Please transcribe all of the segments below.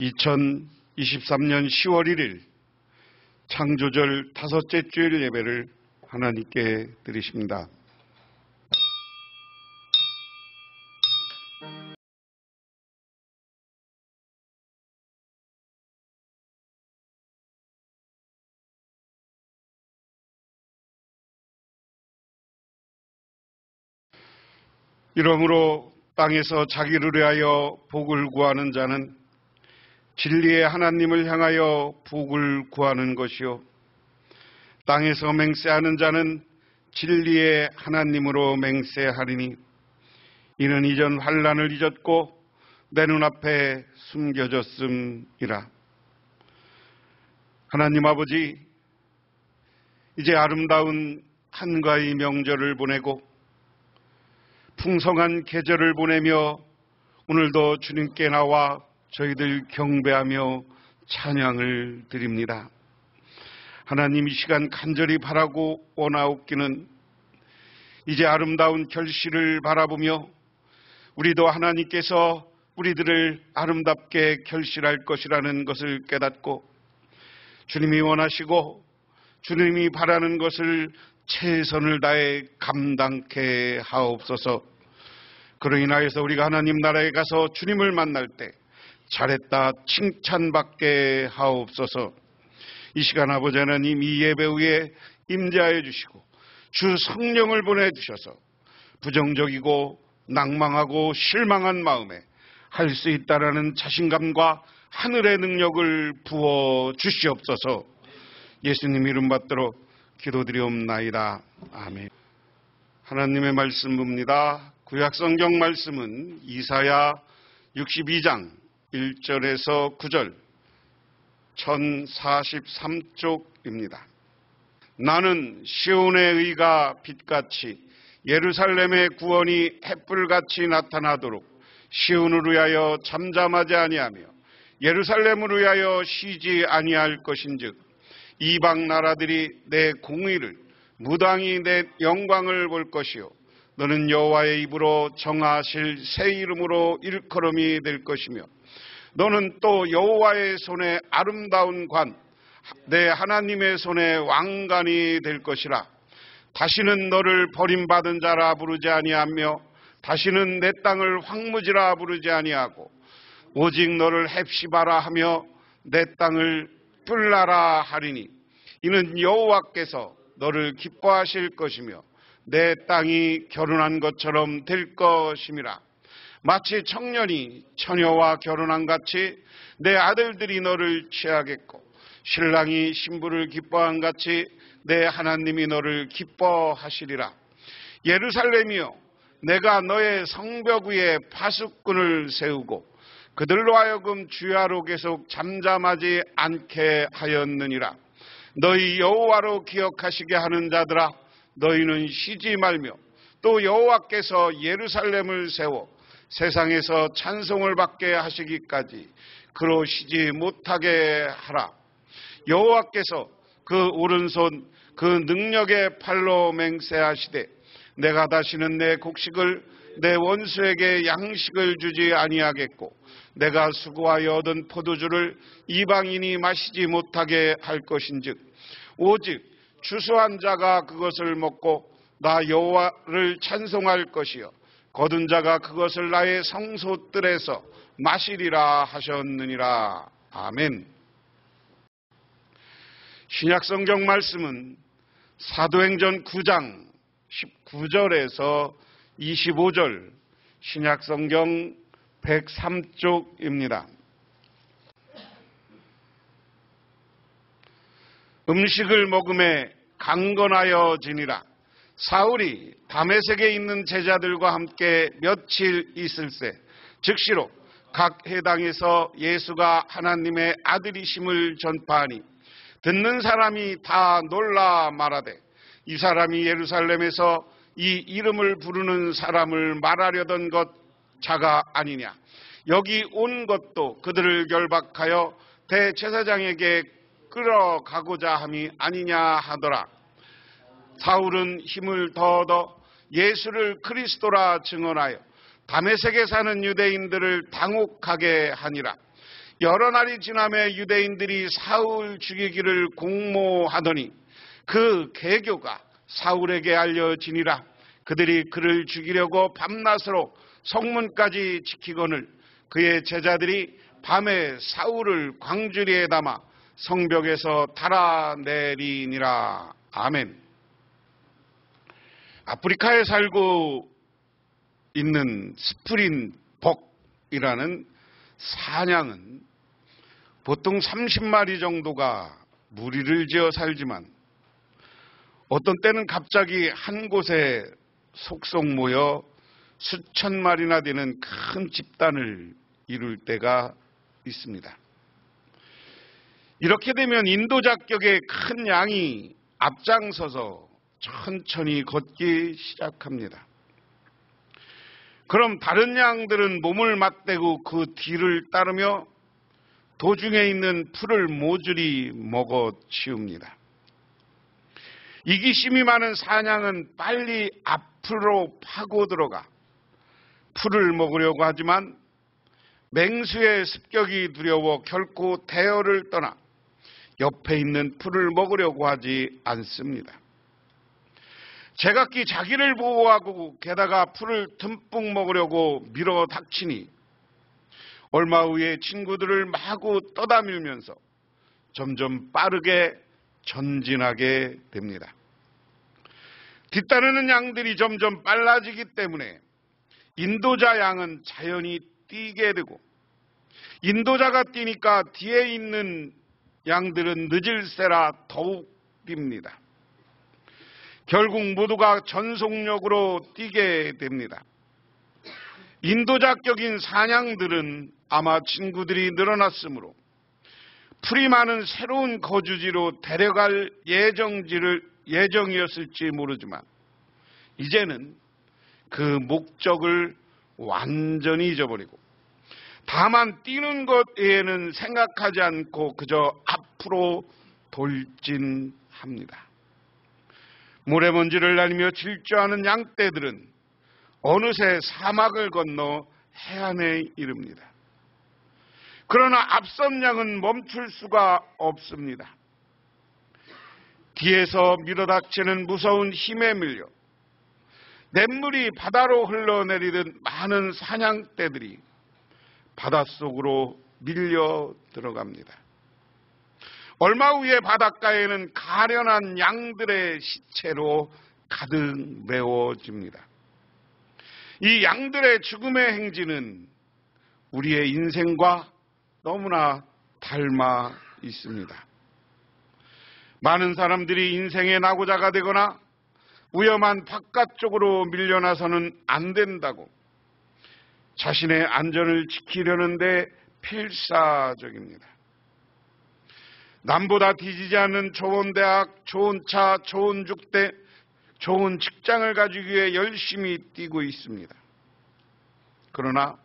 2023년 10월 1일 창조절 다섯째 주일 예배를 하나님께 드리십니다. 이러므로 땅에서 자기를 위하여 복을 구하는 자는 진리의 하나님을 향하여 복을 구하는 것이요, 땅에서 맹세하는 자는 진리의 하나님으로 맹세하리니 이는 이전 환난을 잊었고 내 눈앞에 숨겨졌음이라. 하나님 아버지, 이제 아름다운 한가위 명절을 보내고 풍성한 계절을 보내며 오늘도 주님께 나와 저희들 경배하며 찬양을 드립니다. 하나님, 이 시간 간절히 바라고 원하옵기는 이제 아름다운 결실을 바라보며 우리도 하나님께서 우리들을 아름답게 결실할 것이라는 것을 깨닫고 주님이 원하시고 주님이 바라는 것을 최선을 다해 감당케 하옵소서. 그로 인하여서 우리가 하나님 나라에 가서 주님을 만날 때 잘했다 칭찬받게 하옵소서. 이 시간 아버지 하나님, 이 예배 후에 임재하여 주시고 주 성령을 보내주셔서 부정적이고 낭망하고 실망한 마음에 할 수 있다라는 자신감과 하늘의 능력을 부어 주시옵소서. 예수님 이름 받들어 기도드리옵나이다. 아멘. 하나님의 말씀 봅니다. 구약성경 말씀은 이사야 62장 1절에서 9절 1043쪽입니다. 나는 시온의 의가 빛같이 예루살렘의 구원이 햇불같이 나타나도록 시온을 위하여 잠잠하지 아니하며 예루살렘을 위하여 쉬지 아니할 것인즉 이방 나라들이 내 공의를 무당히 내 영광을 볼 것이요 너는 여호와의 입으로 정하실 새 이름으로 일컬음이 될 것이며 너는 또 여호와의 손에 아름다운 관, 내 하나님의 손에 왕관이 될 것이라. 다시는 너를 버림받은 자라 부르지 아니하며 다시는 내 땅을 황무지라 부르지 아니하고 오직 너를 헵시바라 하며 내 땅을 뿔라라 하리니 이는 여호와께서 너를 기뻐하실 것이며 내 땅이 결혼한 것처럼 될 것임이라. 마치 청년이 처녀와 결혼한 같이 내 아들들이 너를 취하겠고 신랑이 신부를 기뻐한 같이 내 하나님이 너를 기뻐하시리라. 예루살렘이여, 내가 너의 성벽 위에 파수꾼을 세우고 그들로 하여금 주야로 계속 잠잠하지 않게 하였느니라. 너희 여호와로 기억하시게 하는 자들아, 너희는 쉬지 말며 또 여호와께서 예루살렘을 세워 세상에서 찬송을 받게 하시기까지 그로 쉬지 못하게 하라. 여호와께서 그 오른손 그 능력의 팔로 맹세하시되 내가 다시는 내 곡식을 내 원수에게 양식을 주지 아니하겠고 내가 수고하여 얻은 포도주를 이방인이 마시지 못하게 할 것인즉 오직 추수한 자가 그것을 먹고 나 여호와를 찬송할 것이요 거둔 자가 그것을 나의 성소뜰에서 마시리라 하셨느니라. 아멘. 신약성경 말씀은 사도행전 9장 19절에서 25절 신약성경 103쪽입니다. 음식을 먹음에 강건하여지니라. 사울이 다메섹에 있는 제자들과 함께 며칠 있을새 즉시로 각 해당에서 예수가 하나님의 아들이심을 전파하니 듣는 사람이 다 놀라 말하되 이 사람이 예루살렘에서 이 이름을 부르는 사람을 말하려던 것 자가 아니냐. 여기 온 것도 그들을 결박하여 대제사장에게 끌어가고자 함이 아니냐 하더라. 사울은 힘을 더 얻어 예수를 그리스도라 증언하여 다메섹에 사는 유대인들을 당혹하게 하니라. 여러 날이 지남에 유대인들이 사울 죽이기를 공모하더니 그 계교가 사울에게 알려지니라. 그들이 그를 죽이려고 밤낮으로 성문까지 지키거늘 그의 제자들이 밤에 사울을 광주리에 담아 성벽에서 달아내리니라. 아멘. 아프리카에 살고 있는 스프린복이라는 사냥은 보통 30마리 정도가 무리를 지어 살지만 어떤 때는 갑자기 한 곳에 속속 모여 수천 마리나 되는 큰 집단을 이룰 때가 있습니다. 이렇게 되면 인도자격의 큰 양이 앞장서서 천천히 걷기 시작합니다. 그럼 다른 양들은 몸을 맞대고 그 뒤를 따르며 도중에 있는 풀을 모조리 먹어 치웁니다. 이기심이 많은 사냥은 빨리 앞으로 파고 들어가 풀을 먹으려고 하지만 맹수의 습격이 두려워 결코 대열을 떠나 옆에 있는 풀을 먹으려고 하지 않습니다. 제각기 자기를 보호하고 게다가 풀을 듬뿍 먹으려고 밀어 닥치니 얼마 후에 친구들을 마구 떠다밀면서 점점 빠르게 전진하게 됩니다. 뒤따르는 양들이 점점 빨라지기 때문에 인도자 양은 자연히 뛰게 되고 인도자가 뛰니까 뒤에 있는 양들은 늦을세라 더욱 뜁니다. 결국 모두가 전속력으로 뛰게 됩니다. 인도자격인 사냥들은 아마 친구들이 늘어났으므로 풀이 많은 새로운 거주지로 데려갈 예정이었을지 모르지만 이제는 그 목적을 완전히 잊어버리고 다만 뛰는 것 외에는 생각하지 않고 그저 앞으로 돌진합니다. 모래먼지를 날리며 질주하는 양떼들은 어느새 사막을 건너 해안에 이릅니다. 그러나 앞선 양은 멈출 수가 없습니다. 뒤에서 밀어닥치는 무서운 힘에 밀려 냇물이 바다로 흘러내리듯 많은 사냥떼들이 바닷속으로 밀려 들어갑니다. 얼마 후에 바닷가에는 가련한 양들의 시체로 가득 메워집니다. 이 양들의 죽음의 행진은 우리의 인생과 너무나 닮아 있습니다. 많은 사람들이 인생의 낙오자가 되거나 위험한 바깥쪽으로 밀려나서는 안 된다고 자신의 안전을 지키려는데 필사적입니다. 남보다 뒤지지 않는 좋은 대학, 좋은 차, 좋은 죽대, 좋은 직장을 가지기 위해 열심히 뛰고 있습니다. 그러나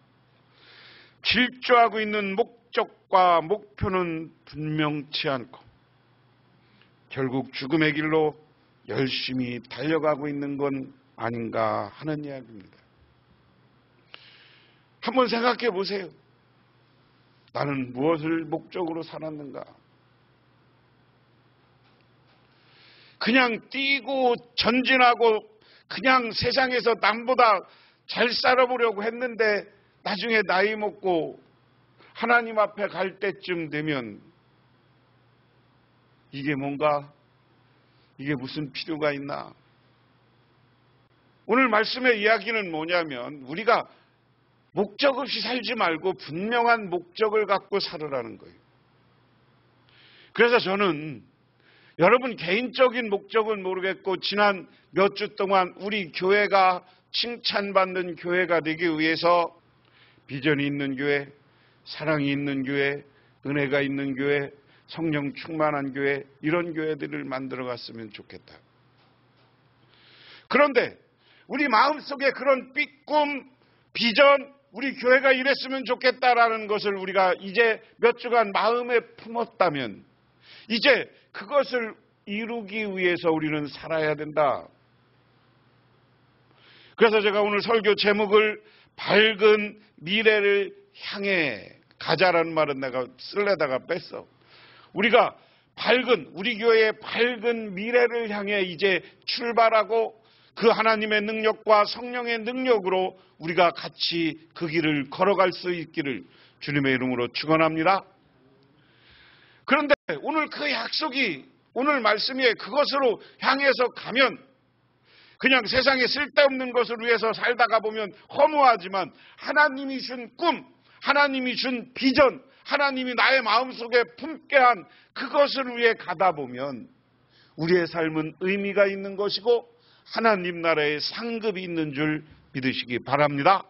질주하고 있는 목적과 목표는 분명치 않고 결국 죽음의 길로 열심히 달려가고 있는 건 아닌가 하는 이야기입니다. 한번 생각해 보세요. 나는 무엇을 목적으로 살았는가? 그냥 뛰고 전진하고 그냥 세상에서 남보다 잘 살아보려고 했는데 나중에 나이 먹고 하나님 앞에 갈 때쯤 되면 이게 뭔가 이게 무슨 필요가 있나? 오늘 말씀의 이야기는 뭐냐면 우리가 목적 없이 살지 말고 분명한 목적을 갖고 살으라는 거예요. 그래서 저는 여러분 개인적인 목적은 모르겠고 지난 몇 주 동안 우리 교회가 칭찬받는 교회가 되기 위해서 비전이 있는 교회, 사랑이 있는 교회, 은혜가 있는 교회, 성령 충만한 교회 이런 교회들을 만들어 갔으면 좋겠다. 그런데 우리 마음속에 그런 삐꿈, 비전, 우리 교회가 이랬으면 좋겠다라는 것을 우리가 이제 몇 주간 마음에 품었다면 이제 그것을 이루기 위해서 우리는 살아야 된다. 그래서 제가 오늘 설교 제목을 밝은 미래를 향해 가자라는 말은 내가 쓸래다가 뺐어. 우리가 우리 교회의 밝은 미래를 향해 이제 출발하고 그 하나님의 능력과 성령의 능력으로 우리가 같이 그 길을 걸어갈 수 있기를 주님의 이름으로 축원합니다. 그런데 오늘 그 약속이 오늘 말씀에 그것으로 향해서 가면 그냥 세상에 쓸데없는 것을 위해서 살다가 보면 허무하지만 하나님이 준 꿈, 하나님이 준 비전, 하나님이 나의 마음속에 품게 한 그것을 위해 가다 보면 우리의 삶은 의미가 있는 것이고 하나님 나라의 상급이 있는 줄 믿으시기 바랍니다.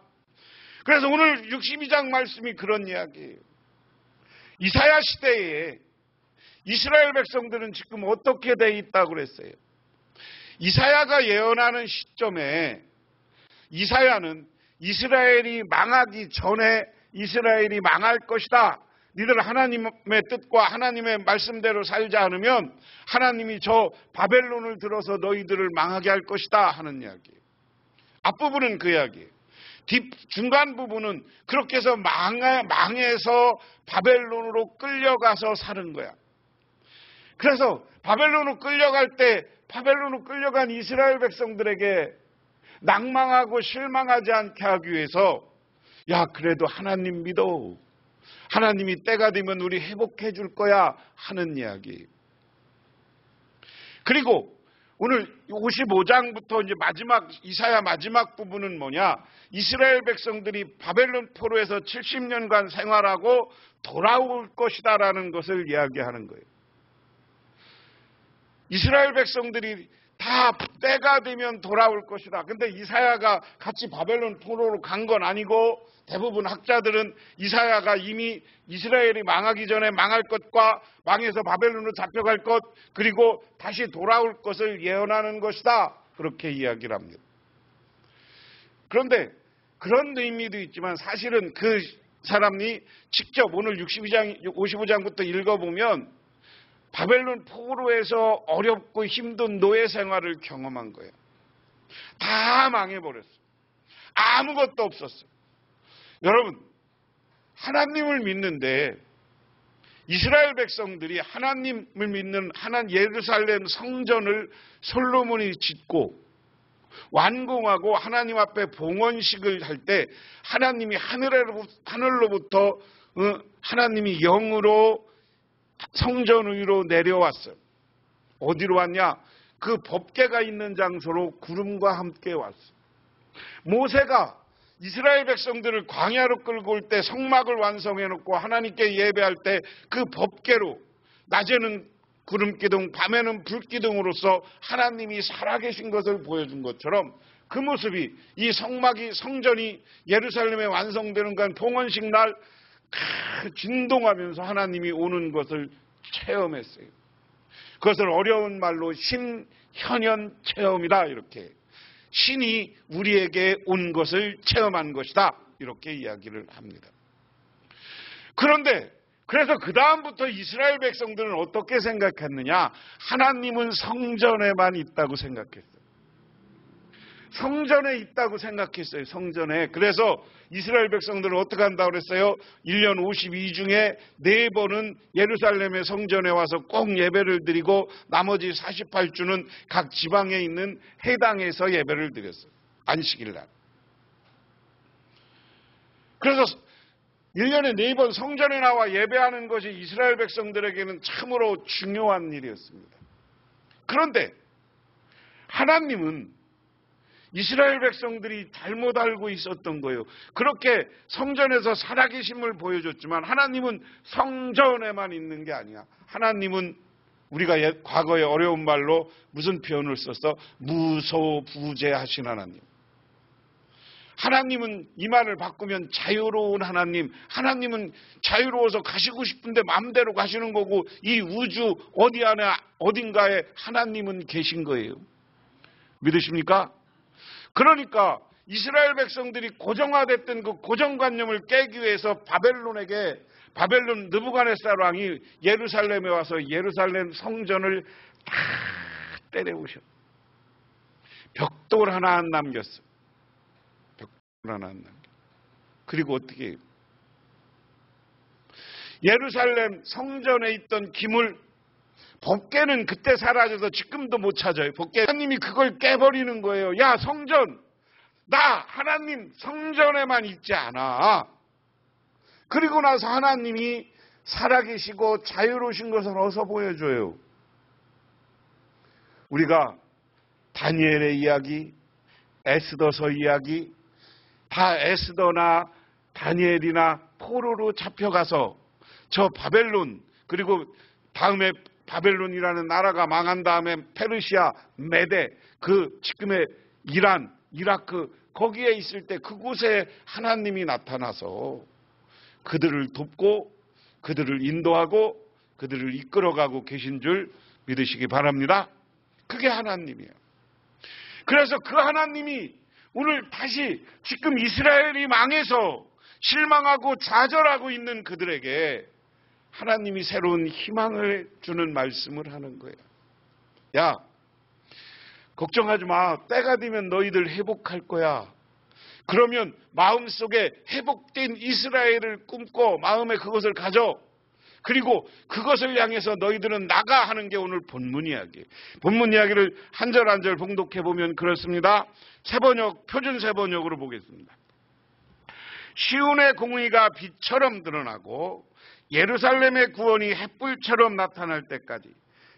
그래서 오늘 62장 말씀이 그런 이야기예요. 이사야 시대에 이스라엘 백성들은 지금 어떻게 돼 있다고 그랬어요? 이사야가 예언하는 시점에 이사야는 이스라엘이 망하기 전에 이스라엘이 망할 것이다. 니들 하나님의 뜻과 하나님의 말씀대로 살지 않으면 하나님이 저 바벨론을 들어서 너희들을 망하게 할 것이다 하는 이야기예요. 앞부분은 그 이야기예요. 중간 부분은 그렇게 해서 망해서 바벨론으로 끌려가서 사는 거야. 그래서 바벨론으로 끌려갈 때 바벨론으로 끌려간 이스라엘 백성들에게 낭망하고 실망하지 않게 하기 위해서 야 그래도 하나님 믿어. 하나님이 때가 되면 우리 회복해 줄 거야 하는 이야기. 그리고 오늘 55장부터 이제 이사야 마지막 부분은 뭐냐? 이스라엘 백성들이 바벨론 포로에서 70년간 생활하고 돌아올 것이다라는 것을 이야기하는 거예요. 이스라엘 백성들이 다 때가 되면 돌아올 것이다. 근데 이사야가 같이 바벨론 포로로 간 건 아니고 대부분 학자들은 이사야가 이미 이스라엘이 망하기 전에 망할 것과 망해서 바벨론으로 잡혀갈 것 그리고 다시 돌아올 것을 예언하는 것이다. 그렇게 이야기를 합니다. 그런데 그런 의미도 있지만 사실은 그 사람이 직접 오늘 55장부터 읽어보면 바벨론 포로에서 어렵고 힘든 노예 생활을 경험한 거예요. 다 망해버렸어요. 아무것도 없었어요. 여러분, 하나님을 믿는데 이스라엘 백성들이 하나님을 믿는 예루살렘 성전을 솔로몬이 짓고 완공하고 하나님 앞에 봉헌식을 할 때 하나님이 하늘로부터 하나님이 영으로 성전 위로 내려왔어요. 어디로 왔냐? 그 법궤가 있는 장소로 구름과 함께 왔어요. 모세가 이스라엘 백성들을 광야로 끌고 올 때 성막을 완성해 놓고 하나님께 예배할 때 그 법궤로 낮에는 구름기둥, 밤에는 불기둥으로서 하나님이 살아계신 것을 보여준 것처럼 그 모습이 이 성전이 예루살렘에 완성되는 건 봉헌식 날 진동하면서 하나님이 오는 것을 체험했어요. 그것을 어려운 말로 신현현 체험이다. 이렇게 신이 우리에게 온 것을 체험한 것이다. 이렇게 이야기를 합니다. 그런데 그래서 그 다음부터 이스라엘 백성들은 어떻게 생각했느냐? 하나님은 성전에만 있다고 생각했어요. 성전에 있다고 생각했어요. 성전에. 그래서 이스라엘 백성들은 어떻게 한다고 그랬어요? 1년 52 중에 4번은 예루살렘의 성전에 와서 꼭 예배를 드리고 나머지 48주는 각 지방에 있는 회당에서 예배를 드렸어요. 안식일 날. 그래서 1년에 4번 성전에 나와 예배하는 것이 이스라엘 백성들에게는 참으로 중요한 일이었습니다. 그런데 하나님은 이스라엘 백성들이 잘못 알고 있었던 거예요. 그렇게 성전에서 살아계심을 보여줬지만 하나님은 성전에만 있는 게 아니야. 하나님은 우리가 과거에 어려운 말로 무슨 표현을 써서 무소부재하신 하나님. 하나님은 이 말을 바꾸면 자유로운 하나님. 하나님은 자유로워서 가시고 싶은데 마음대로 가시는 거고 이 우주 어딘가에 하나님은 계신 거예요. 믿으십니까? 그러니까 이스라엘 백성들이 고정화됐던 그 고정관념을 깨기 위해서 바벨론 느부갓네살 왕이 예루살렘에 와서 예루살렘 성전을 다 때려부셔. 벽돌 하나 안 남겼어. 벽돌 하나 안 남겼어. 그리고 어떻게 해요? 예루살렘 성전에 있던 기물, 법궤는 그때 사라져서 지금도 못 찾아요. 법궤. 하나님이 그걸 깨버리는 거예요. 야, 성전, 나 하나님 성전에만 있지 않아. 그리고 나서 하나님이 살아계시고 자유로우신 것을 어서 보여줘요. 우리가 다니엘의 이야기, 에스더서 이야기, 다 에스더나 다니엘이나 포로로 잡혀가서 저 바벨론, 그리고 다음에 바벨론이라는 나라가 망한 다음에 페르시아, 메데, 그 지금의 이란, 이라크, 거기에 있을 때 그곳에 하나님이 나타나서 그들을 돕고 그들을 인도하고 그들을 이끌어가고 계신 줄 믿으시기 바랍니다. 그게 하나님이에요. 그래서 그 하나님이 오늘 다시 지금 이스라엘이 망해서 실망하고 좌절하고 있는 그들에게 하나님이 새로운 희망을 주는 말씀을 하는 거예요. 야, 걱정하지 마. 때가 되면 너희들 회복할 거야. 그러면 마음속에 회복된 이스라엘을 꿈꿔 마음에 그것을 가져. 그리고 그것을 향해서 너희들은 나가 하는 게 오늘 본문 이야기. 본문 이야기를 한 절 한 절 봉독해 보면 그렇습니다. 세번역, 표준 세번역으로 보겠습니다. 시온의 공의가 빛처럼 드러나고 예루살렘의 구원이 햇불처럼 나타날 때까지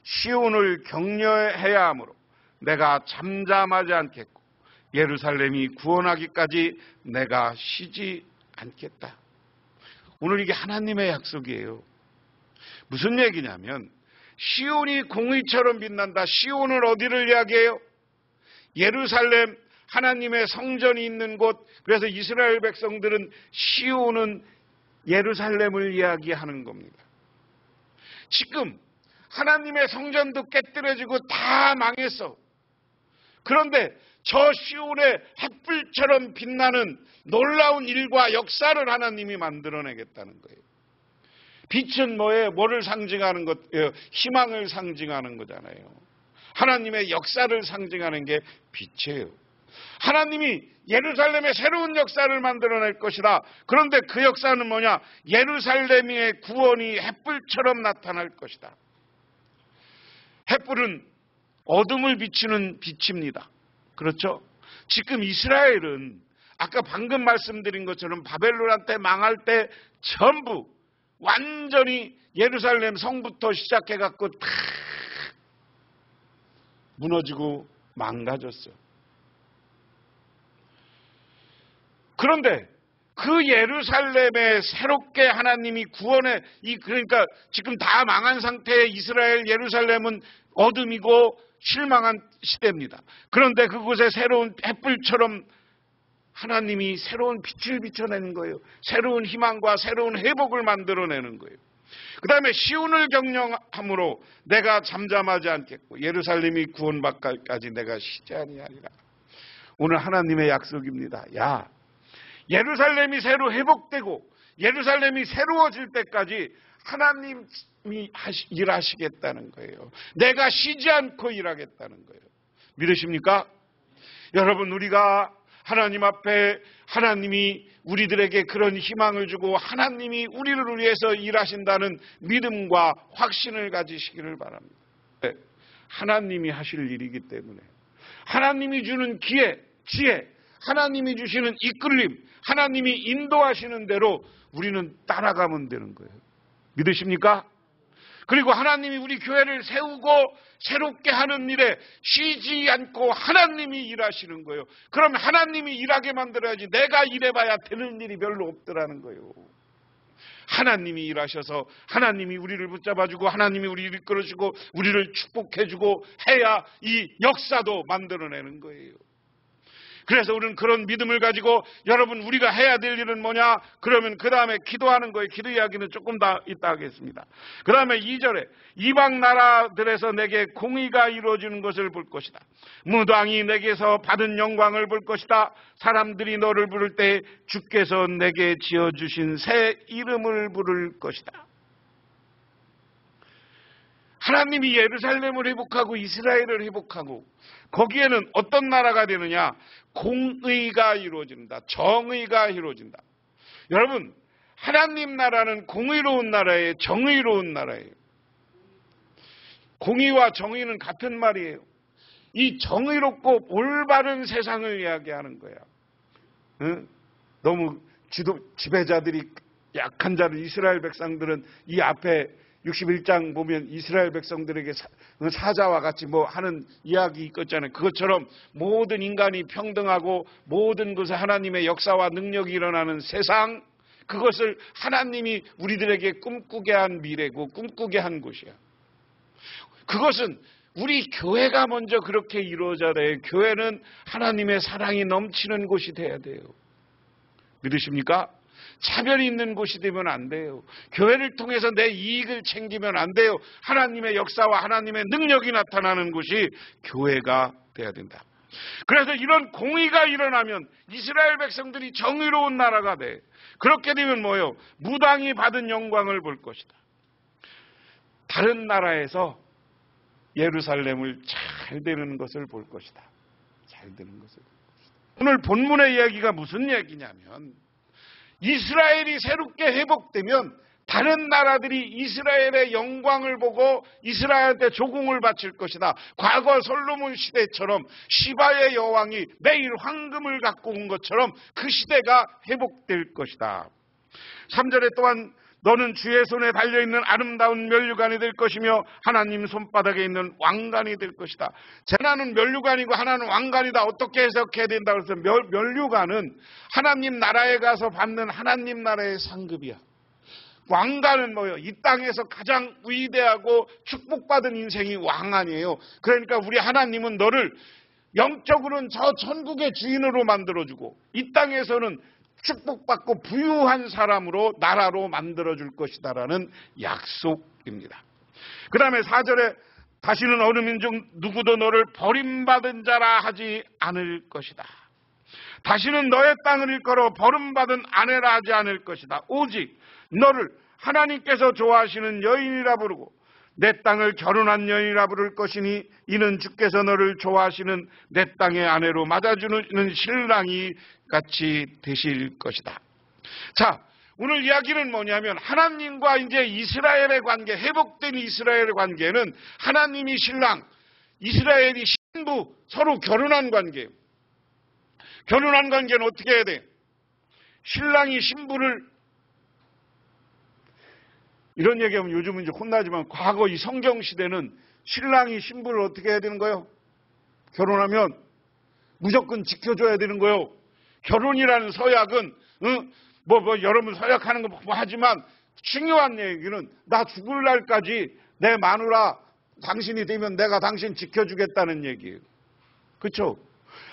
시온을 격려해야 하므로 내가 잠잠하지 않겠고 예루살렘이 구원하기까지 내가 쉬지 않겠다. 오늘 이게 하나님의 약속이에요. 무슨 얘기냐면 시온이 공의처럼 빛난다. 시온은 어디를 이야기해요? 예루살렘, 하나님의 성전이 있는 곳. 그래서 이스라엘 백성들은 시온은 예루살렘을 이야기하는 겁니다. 지금 하나님의 성전도 깨뜨려지고 다 망했어. 그런데 저 시온의 햇불처럼 빛나는 놀라운 일과 역사를 하나님이 만들어내겠다는 거예요. 빛은 뭐예요? 뭐를 상징하는 것이에요? 희망을 상징하는 거잖아요. 하나님의 역사를 상징하는 게 빛이에요. 하나님이 예루살렘의 새로운 역사를 만들어낼 것이다. 그런데 그 역사는 뭐냐? 예루살렘의 구원이 햇불처럼 나타날 것이다. 햇불은 어둠을 비추는 빛입니다. 그렇죠? 지금 이스라엘은 아까 방금 말씀드린 것처럼 바벨론한테 망할 때 전부 완전히 예루살렘 성부터 시작해갖고 다 무너지고 망가졌어요. 그런데 그 예루살렘에 새롭게 하나님이 구원의 그러니까 지금 다 망한 상태의 이스라엘 예루살렘은 어둠이고 실망한 시대입니다. 그런데 그곳에 새로운 햇불처럼 하나님이 새로운 빛을 비춰내는 거예요. 새로운 희망과 새로운 회복을 만들어내는 거예요. 그 다음에 시온을 격려함으로 내가 잠잠하지 않겠고 예루살렘이 구원받기까지 내가 쉬지 아니하리라. 오늘 하나님의 약속입니다. 야, 예루살렘이 새로 회복되고 예루살렘이 새로워질 때까지 하나님이 일하시겠다는 거예요. 내가 쉬지 않고 일하겠다는 거예요. 믿으십니까? 여러분, 우리가 하나님 앞에 하나님이 우리들에게 그런 희망을 주고 하나님이 우리를 위해서 일하신다는 믿음과 확신을 가지시기를 바랍니다. 하나님이 하실 일이기 때문에 하나님이 주는 기회, 지혜, 하나님이 주시는 이끌림, 하나님이 인도하시는 대로 우리는 따라가면 되는 거예요. 믿으십니까? 그리고 하나님이 우리 교회를 세우고 새롭게 하는 일에 쉬지 않고 하나님이 일하시는 거예요. 그럼 하나님이 일하게 만들어야지 내가 일해봐야 되는 일이 별로 없더라는 거예요. 하나님이 일하셔서 하나님이 우리를 붙잡아주고 하나님이 우리를 이끌어주고 우리를 축복해주고 해야 이 역사도 만들어내는 거예요. 그래서 우리는 그런 믿음을 가지고 여러분 우리가 해야 될 일은 뭐냐? 그러면 그 다음에 기도하는 거예요. 기도 이야기는 조금 더 이따 하겠습니다. 그 다음에 2절에 이방 나라들에서 내게 공의가 이루어지는 것을 볼 것이다. 무당이 내게서 받은 영광을 볼 것이다. 사람들이 너를 부를 때 주께서 내게 지어주신 새 이름을 부를 것이다. 하나님이 예루살렘을 회복하고 이스라엘을 회복하고 거기에는 어떤 나라가 되느냐? 공의가 이루어진다. 정의가 이루어진다. 여러분, 하나님 나라는 공의로운 나라예요, 정의로운 나라예요. 공의와 정의는 같은 말이에요. 이 정의롭고 올바른 세상을 이야기하는 거야. 응? 너무 지배자들이 약한 자를, 이스라엘 백성들은 이 앞에 61장 보면 이스라엘 백성들에게 사자와 같이 뭐 하는 이야기 있잖아요. 그것처럼 모든 인간이 평등하고 모든 것에 하나님의 역사와 능력이 일어나는 세상, 그것을 하나님이 우리들에게 꿈꾸게 한 미래고 꿈꾸게 한 곳이야. 그것은 우리 교회가 먼저 그렇게 이루어져야 돼요. 교회는 하나님의 사랑이 넘치는 곳이 돼야 돼요. 믿으십니까? 차별이 있는 곳이 되면 안 돼요. 교회를 통해서 내 이익을 챙기면 안 돼요. 하나님의 역사와 하나님의 능력이 나타나는 곳이 교회가 돼야 된다. 그래서 이런 공의가 일어나면 이스라엘 백성들이 정의로운 나라가 돼. 그렇게 되면 뭐예요? 무당이 받은 영광을 볼 것이다. 다른 나라에서 예루살렘을 잘 되는 것을 볼 것이다. 잘 되는 것을 볼 것이다. 오늘 본문의 이야기가 무슨 얘기냐면, 이스라엘이 새롭게 회복되면 다른 나라들이 이스라엘의 영광을 보고 이스라엘한테 조공을 바칠 것이다. 과거 솔로몬 시대처럼 시바의 여왕이 매일 황금을 갖고 온 것처럼 그 시대가 회복될 것이다. 3절에 또한 너는 주의 손에 달려있는 아름다운 면류관이 될 것이며 하나님 손바닥에 있는 왕관이 될 것이다. 하나는 면류관이고 하나는 왕관이다. 어떻게 해석해야 된다고 해서 면류관은 하나님 나라에 가서 받는 하나님 나라의 상급이야. 왕관은 뭐예요? 이 땅에서 가장 위대하고 축복받은 인생이 왕관이에요. 그러니까 우리 하나님은 너를 영적으로는 저 천국의 주인으로 만들어주고 이 땅에서는 축복받고 부유한 사람으로 나라로 만들어줄 것이다라는 약속입니다. 그 다음에 4절에 다시는 어느 민족 누구도 너를 버림받은 자라 하지 않을 것이다. 다시는 너의 땅을 일컬어 버림받은 아내라 하지 않을 것이다. 오직 너를 하나님께서 좋아하시는 여인이라 부르고 내 땅을 결혼한 여인이라 부를 것이니 이는 주께서 너를 좋아하시는 내 땅의 아내로 맞아주는 신랑이 같이 되실 것이다. 자, 오늘 이야기는 뭐냐면 하나님과 이제 이스라엘의 관계, 회복된 이스라엘의 관계는 하나님이 신랑, 이스라엘이 신부, 서로 결혼한 관계예요. 결혼한 관계는 어떻게 해야 돼? 신랑이 신부를, 이런 얘기하면 요즘은 이제 혼나지만 과거 이 성경 시대는 신랑이 신부를 어떻게 해야 되는 거예요? 결혼하면 무조건 지켜줘야 되는 거예요. 결혼이라는 서약은 여러분 서약하는 거 하지만 중요한 얘기는 나 죽을 날까지 내 마누라 당신이 되면 내가 당신 지켜주겠다는 얘기예요. 그렇죠?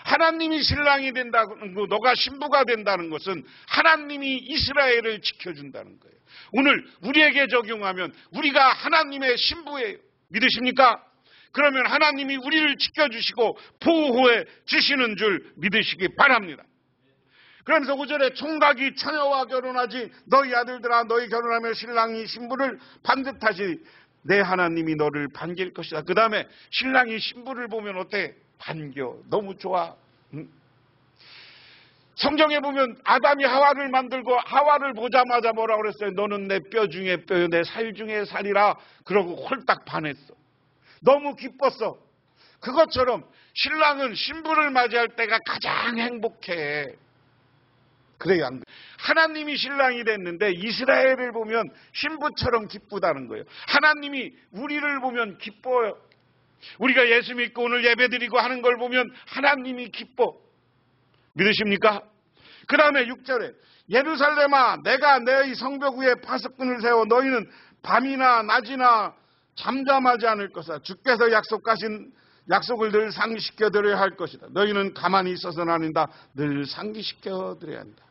하나님이 신랑이 된다는 거, 너가 신부가 된다는 것은 하나님이 이스라엘을 지켜준다는 거예요. 오늘 우리에게 적용하면 우리가 하나님의 신부예요. 믿으십니까? 그러면 하나님이 우리를 지켜주시고 보호해 주시는 줄 믿으시기 바랍니다. 그러면서 5절에 총각이 처녀와 결혼하지 너희 아들들아 너희 결혼하면 신랑이 신부를 반듯하지 내 하나님이 너를 반길 것이다. 그 다음에 신랑이 신부를 보면 어때? 반겨. 너무 좋아. 성경에 보면 아담이 하와를 만들고 하와를 보자마자 뭐라고 그랬어요? 너는 내 뼈 중에 뼈요 내 살 중에 살이라. 그러고 홀딱 반했어. 너무 기뻤어. 그것처럼 신랑은 신부를 맞이할 때가 가장 행복해. 그래요. 하나님이 신랑이 됐는데 이스라엘을 보면 신부처럼 기쁘다는 거예요. 하나님이 우리를 보면 기뻐요. 우리가 예수 믿고 오늘 예배드리고 하는 걸 보면 하나님이 기뻐. 믿으십니까? 그 다음에 6절에 예루살렘아 내가 너희 성벽 위에 파수꾼을 세워 너희는 밤이나 낮이나 잠잠하지 않을 것이다. 주께서 약속하신 약속을 늘 상기시켜 드려야 할 것이다. 너희는 가만히 있어서는 아니다. 늘 상기시켜 드려야 한다.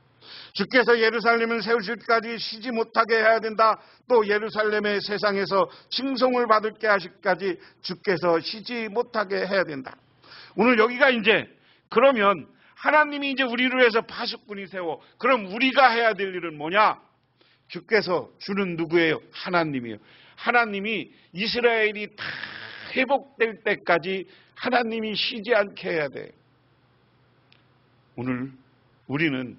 주께서 예루살렘을 세우실 때까지 쉬지 못하게 해야 된다. 또 예루살렘의 세상에서 칭송을 받을게 하실까지 주께서 쉬지 못하게 해야 된다. 오늘 여기가 이제 그러면 하나님이 이제 우리를 위해서 파수꾼이 세워. 그럼 우리가 해야 될 일은 뭐냐? 주께서 주는 누구예요? 하나님이에요. 하나님이 이스라엘이 다 회복될 때까지 하나님이 쉬지 않게 해야 돼. 오늘 우리는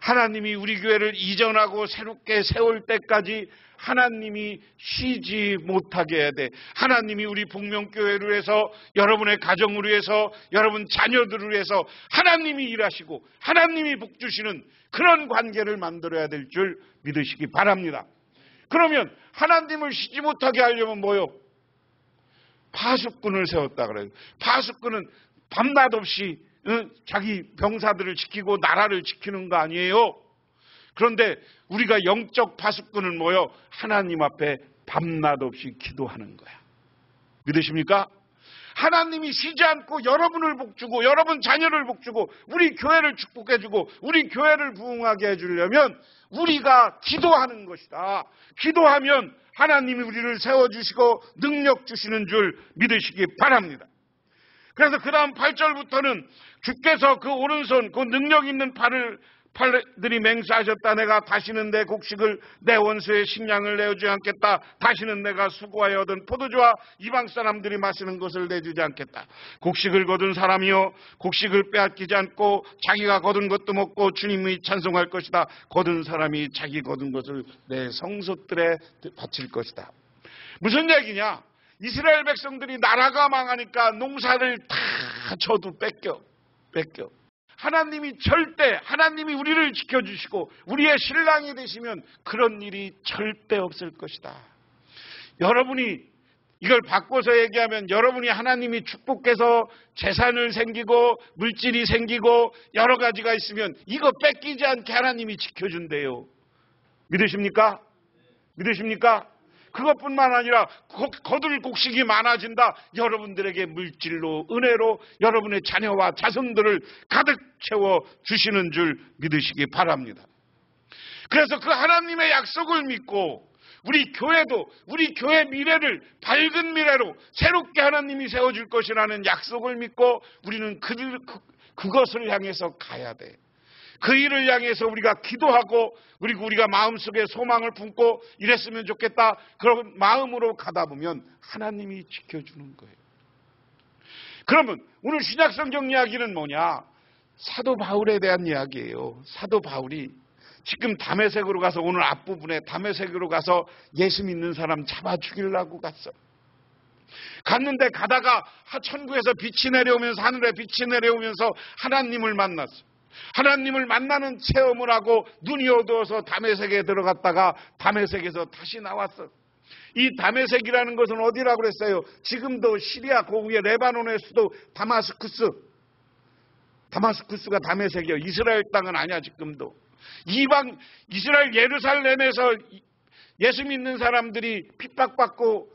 하나님이 우리 교회를 이전하고 새롭게 세울 때까지 하나님이 쉬지 못하게 해야 돼. 하나님이 우리 복명교회를 위해서, 여러분의 가정을 위해서, 여러분 자녀들을 위해서 하나님이 일하시고 하나님이 복주시는 그런 관계를 만들어야 될 줄 믿으시기 바랍니다. 그러면 하나님을 쉬지 못하게 하려면 뭐요? 파수꾼을 세웠다 그래요. 파수꾼은 밤낮 없이 자기 병사들을 지키고 나라를 지키는 거 아니에요? 그런데 우리가 영적 파수꾼은 뭐요? 하나님 앞에 밤낮 없이 기도하는 거야. 믿으십니까? 하나님이 쉬지 않고 여러분을 복주고 여러분 자녀를 복주고 우리 교회를 축복해주고 우리 교회를 부흥하게 해주려면 우리가 기도하는 것이다. 기도하면 하나님이 우리를 세워주시고 능력 주시는 줄 믿으시기 바랍니다. 그래서 그 다음 8절부터는 주께서 그 오른손 그 능력 있는 팔들이 맹세하셨다. 내가 다시는 내 곡식을 내 원수의 식량을 내어주지 않겠다. 다시는 내가 수고하여 얻은 포도주와 이방 사람들이 마시는 것을 내주지 않겠다. 곡식을 거둔 사람이요 곡식을 빼앗기지 않고 자기가 거둔 것도 먹고 주님이 찬송할 것이다. 거둔 사람이 자기 거둔 것을 내 성소들에 바칠 것이다. 무슨 얘기냐? 이스라엘 백성들이 나라가 망하니까 농사를 다 저도 뺏겨. 하나님이 우리를 지켜주시고 우리의 신랑이 되시면 그런 일이 절대 없을 것이다. 여러분이 이걸 바꿔서 얘기하면 여러분이 하나님이 축복해서 재산을 생기고 물질이 생기고 여러 가지가 있으면 이거 뺏기지 않게 하나님이 지켜준대요. 믿으십니까? 그것뿐만 아니라 거둘 곡식이 많아진다. 여러분들에게 물질로 은혜로 여러분의 자녀와 자손들을 가득 채워 주시는 줄 믿으시기 바랍니다. 그래서 그 하나님의 약속을 믿고 우리 교회도 우리 교회 미래를 밝은 미래로 새롭게 하나님이 세워줄 것이라는 약속을 믿고 우리는 그것을 향해서 가야 돼. 그 일을 향해서 우리가 기도하고 그리고 우리가 마음속에 소망을 품고 이랬으면 좋겠다. 그런 마음으로 가다 보면 하나님이 지켜주는 거예요. 그러면 오늘 신약성경 이야기는 뭐냐? 사도 바울에 대한 이야기예요. 사도 바울이 지금 다메섹으로 가서 오늘 앞부분에 다메섹으로 가서 예수 믿는 사람 잡아 죽이려고 갔어. 갔는데 가다가 천국에서 빛이 내려오면서 하늘에 빛이 내려오면서 하나님을 만났어. 하나님을 만나는 체험을 하고 눈이 어두워서 다메섹에 들어갔다가 다메섹에서 다시 나왔어. 이 다메섹이라는 것은 어디라고 그랬어요? 지금도 시리아 고국의 레바논의 수도 다마스쿠스가 다메섹이에요. 이스라엘 땅은 아니야. 지금도 이스라엘 예루살렘에서 예수 믿는 사람들이 핍박받고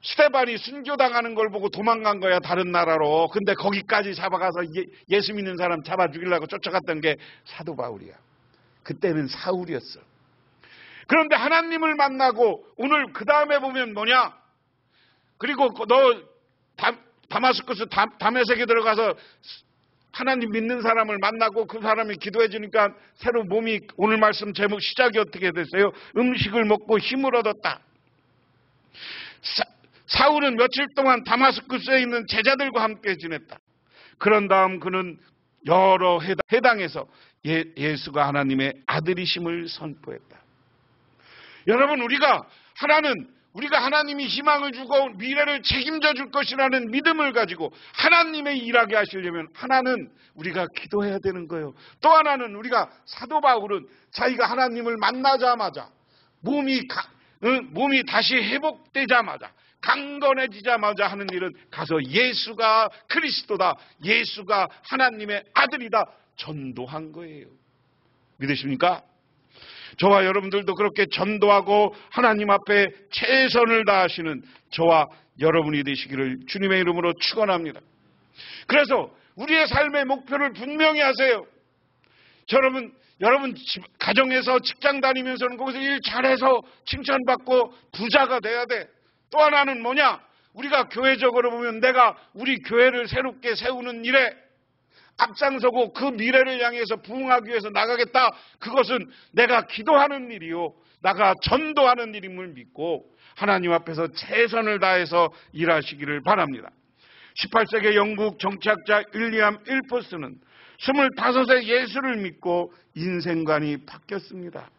스데반이 순교당하는 걸 보고 도망간 거야. 다른 나라로. 근데 거기까지 잡아가서 예수 믿는 사람 잡아 죽이려고 쫓아갔던 게 사도 바울이야. 그때는 사울이었어. 그런데 하나님을 만나고 오늘 그 다음에 보면 뭐냐? 그리고 너 다마스쿠스 다메섹에 들어가서 하나님 믿는 사람을 만나고 그 사람이 기도해 주니까 새로 몸이 오늘 말씀 제목 시작이 어떻게 됐어요? 음식을 먹고 힘을 얻었다. 사울은 며칠 동안 다마스쿠스에 있는 제자들과 함께 지냈다. 그런 다음 그는 여러 회당에서 예수가 하나님의 아들이심을 선포했다. 여러분 우리가 하나님이 희망을 주고 미래를 책임져 줄 것이라는 믿음을 가지고 하나님의 일하게 하시려면 하나는 우리가 기도해야 되는 거예요. 또 하나는 우리가 사도 바울은 자기가 하나님을 만나자마자 몸이 다시 회복되자마자 강건해지자마자 하는 일은 가서 예수가 그리스도다. 예수가 하나님의 아들이다. 전도한 거예요. 믿으십니까? 저와 여러분들도 그렇게 전도하고 하나님 앞에 최선을 다하시는 저와 여러분이 되시기를 주님의 이름으로 축원합니다. 그래서 우리의 삶의 목표를 분명히 하세요. 여러분 가정에서 직장 다니면서는 거기서 일 잘해서 칭찬받고 부자가 돼야 돼. 또 하나는 뭐냐? 우리가 교회적으로 보면 내가 우리 교회를 새롭게 세우는 일에 앞장서고 그 미래를 향해서 부흥하기 위해서 나가겠다. 그것은 내가 기도하는 일이요. 나가 전도하는 일임을 믿고 하나님 앞에서 최선을 다해서 일하시기를 바랍니다. 18세기 영국 정치학자 윌리엄 일포스는 25세 예수를 믿고 인생관이 바뀌었습니다.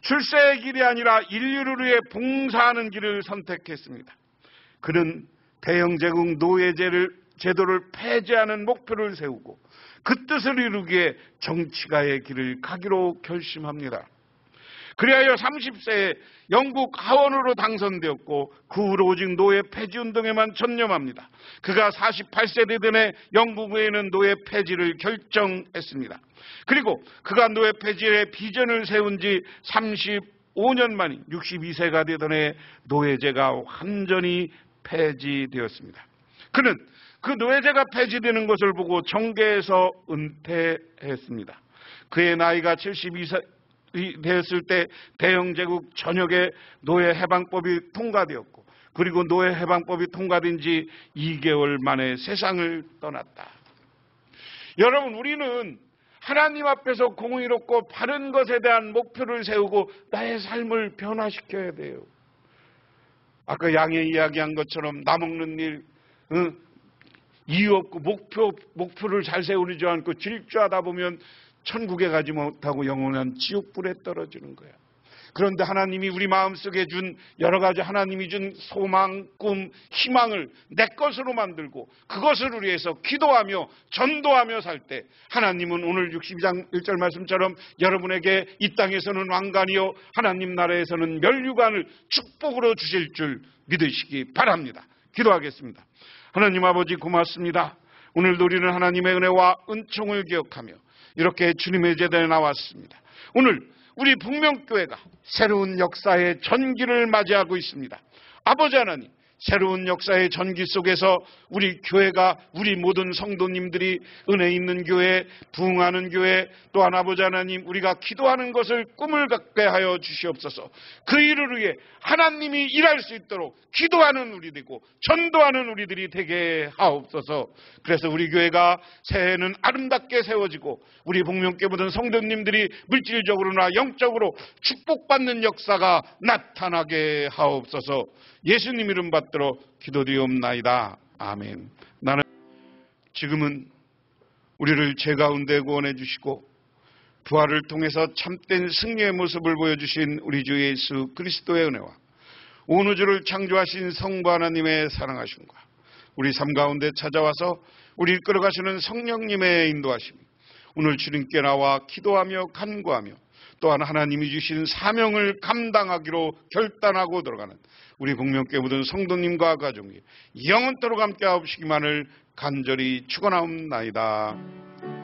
출세의 길이 아니라 인류를 위해 봉사하는 길을 선택했습니다. 그는 대영제국 노예제도를 폐지하는 목표를 세우고 그 뜻을 이루기 위해 정치가의 길을 가기로 결심합니다. 그리하여 30세에 영국 하원으로 당선되었고 그 후로 오직 노예 폐지 운동에만 전념합니다. 그가 48세 되던 해 영국의회는 노예 폐지를 결정했습니다. 그리고 그가 노예 폐지의 비전을 세운 지 35년 만인 62세가 되던 해 노예제가 완전히 폐지되었습니다. 그는 그 노예제가 폐지되는 것을 보고 정계에서 은퇴했습니다. 그의 나이가 72세 되었을 때 대영제국 전역에 노예 해방법이 통과되었고 그리고 노예 해방법이 통과된 지 2개월 만에 세상을 떠났다. 여러분, 우리는 하나님 앞에서 공의롭고 바른 것에 대한 목표를 세우고 나의 삶을 변화시켜야 돼요. 아까 양의 이야기한 것처럼 나 먹는 일, 이유 없고 목표를 잘 세우지 않고 질주하다 보면 천국에 가지 못하고 영원한 지옥불에 떨어지는 거야. 그런데 하나님이 우리 마음속에 준 여러 가지 하나님이 준 소망, 꿈, 희망을 내 것으로 만들고 그것을 위해서 기도하며 전도하며 살 때 하나님은 오늘 62장 1절 말씀처럼 여러분에게 이 땅에서는 왕관이요 하나님 나라에서는 멸류관을 축복으로 주실 줄 믿으시기 바랍니다. 기도하겠습니다. 하나님 아버지 고맙습니다. 오늘도 우리는 하나님의 은혜와 은총을 기억하며 이렇게 주님의 제대에 나왔습니다. 오늘 우리 북명교회가 새로운 역사의 전기를 맞이하고 있습니다. 아버지 하나님, 새로운 역사의 전기 속에서 우리 교회가, 우리 모든 성도님들이 은혜 있는 교회, 부흥하는 교회, 또한 아버지 하나님, 우리가 기도하는 것을 꿈을 갖게 하여 주시옵소서. 그 일을 위해 하나님이 일할 수 있도록 기도하는 우리 되고 전도하는 우리들이 되게 하옵소서. 그래서 우리 교회가 새해에는 아름답게 세워지고 우리 복명교회 모든 성도님들이 물질적으로나 영적으로 축복받는 역사가 나타나게 하옵소서. 예수님 이름 받들어 기도드리옵나이다. 아멘. 나는 지금은 우리를 죄 가운데 구원해 주시고 부활을 통해서 참된 승리의 모습을 보여주신 우리 주 예수 그리스도의 은혜와 온 우주를 창조하신 성부 하나님의 사랑하심과 우리 삶 가운데 찾아와서 우리 이끌어가시는 성령님의 인도하심, 오늘 주님께 나와 기도하며 간구하며 또한 하나님이 주신 사명을 감당하기로 결단하고 들어가는 우리 복명교회 모든 성도님과 가족이 영원토록 함께 하옵시기만을 간절히 축원하옵나이다.